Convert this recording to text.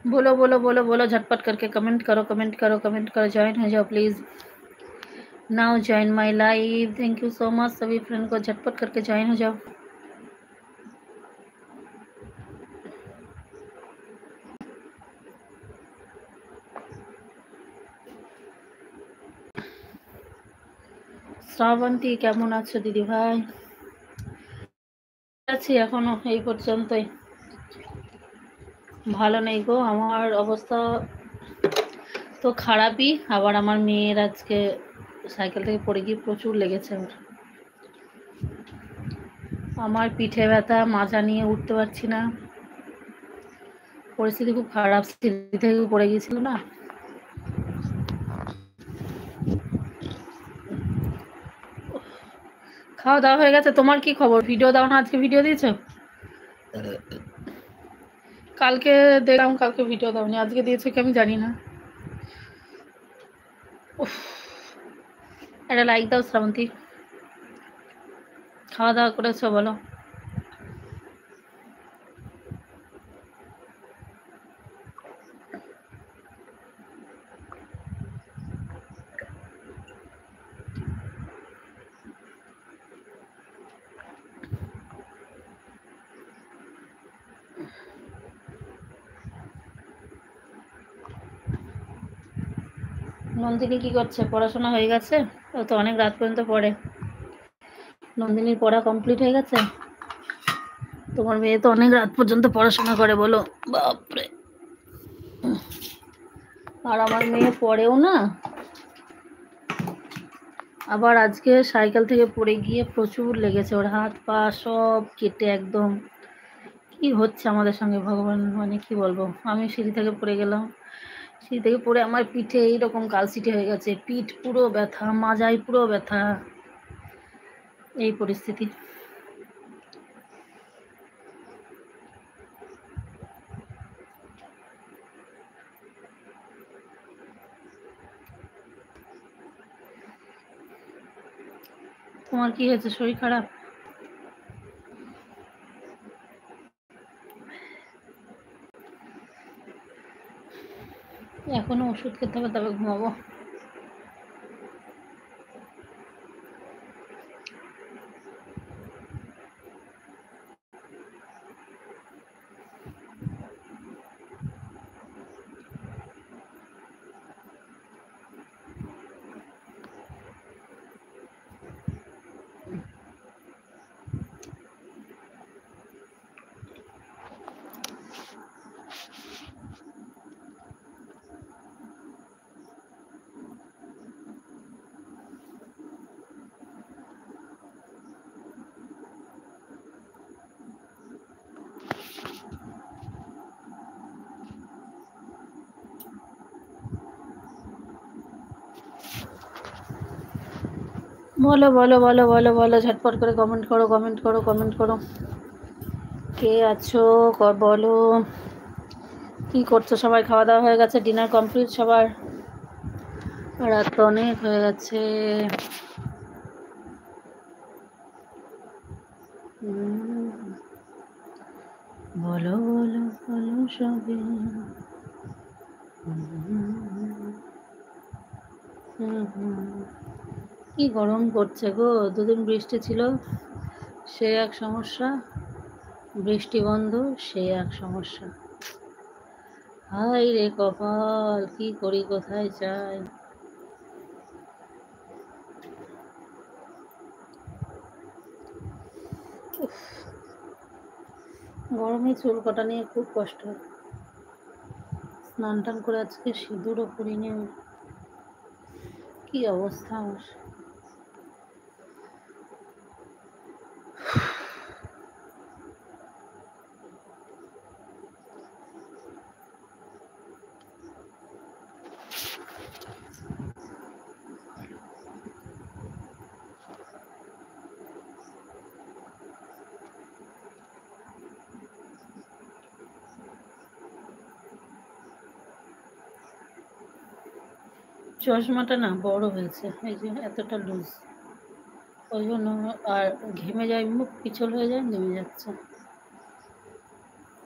बोलो बोलो बोलो बोलो, झटपट करके कमेंट करो, कमेंट करो, कमेंट करो, ज्वाइन हो जाओ please. Now join my live. Thank you so much, सभी फ्रेंड को झटपट करके ज्वाइन हो जाओ। শ্রাবন্তী কেমন আছো দিদি ভাই? আছি এখনো এই পর্যন্তই, ভালো নেই গো, আমার অবস্থা তো খারাপই। আবার আমার মেয়ের আজকে সাইকেল থেকে পড়ে গিয়ে প্রচুর লেগেছে। আমার পিঠে ব্যথা, মাজা নিয়ে উঠতে পারছি না, পরিস্থিতি খুব খারাপ। সিঁড়ি থেকে পড়ে গিয়েছিল না। খাওয়া দাওয়া হয়ে গেছে? তোমার কি খবর? ভিডিও দাও না, আজকে ভিডিও দিয়েছো? কালকে দেখলাম, কালকে ভিডিও দাওনি, আজকে দিয়েছো কি আমি জানি না। একটা লাইক দাও শ্রাবন্তী। খাওয়া দাওয়া করেছো বলো? নন্দিনী কি করছে? পড়াশোনা হয়ে গেছে? ও তো অনেক রাত পর্যন্ত পড়ে। নন্দিনীর পড়া কমপ্লিট হয়ে গেছে? তোমার মেয়ে তো অনেক রাত পর্যন্ত পড়াশোনা করে বলো, বাপরে। আর আমার মেয়ে পড়েও না, আবার আজকে সাইকেল থেকে পড়ে গিয়ে প্রচুর লেগেছে, ওর হাত পা সব কেটে একদম। কি হচ্ছে আমাদের সঙ্গে ভগবান, মানে কি বলবো। আমি সিঁড়ি থেকে পড়ে গেলাম, সিঁড়ি থেকে পড়ে আমার পিঠে এইরকম কালসিটে হয়ে গেছে, পিঠ পুরো ব্যথা, মাজায় পুরো ব্যথা, এই পরিস্থিতি। তোমার কি হয়েছে? শরীর খারাপ? এখনো ওষুধ খেতে হবে, তবে ঘুমাবো। বলো বলো বলো বলো বলো, ঝটপট করে কমেন্ট করো, কমেন্ট করো, কমেন্ট করো। কে আছো বলো, কি করছো সবাই? খাওয়া দাওয়া হয়ে গেছে? ডিনার কমপ্লিট সবার? রাত তো অনেক হয়ে গেছে। বলো বলো বলো সবে। কি গরম করছে গো, দুদিন বৃষ্টি ছিল, সে এক সমস্যা, বৃষ্টি বন্ধ, সে এক সমস্যা। হাই রে কপাল, কি করি, কোথায় যাই। গরমে চুল কাটা নিয়ে খুব কষ্ট হয়। স্নান টান করে আজকে সিঁদুরও করিনি, কি অবস্থা আমার। চশমাটা না বড় হয়েছে, এই যে এতটা লুজ, ওই জন্য। আর ঘেমে যায়, মুখ পিছল হয়ে যায়, ঘেমে যাচ্ছে।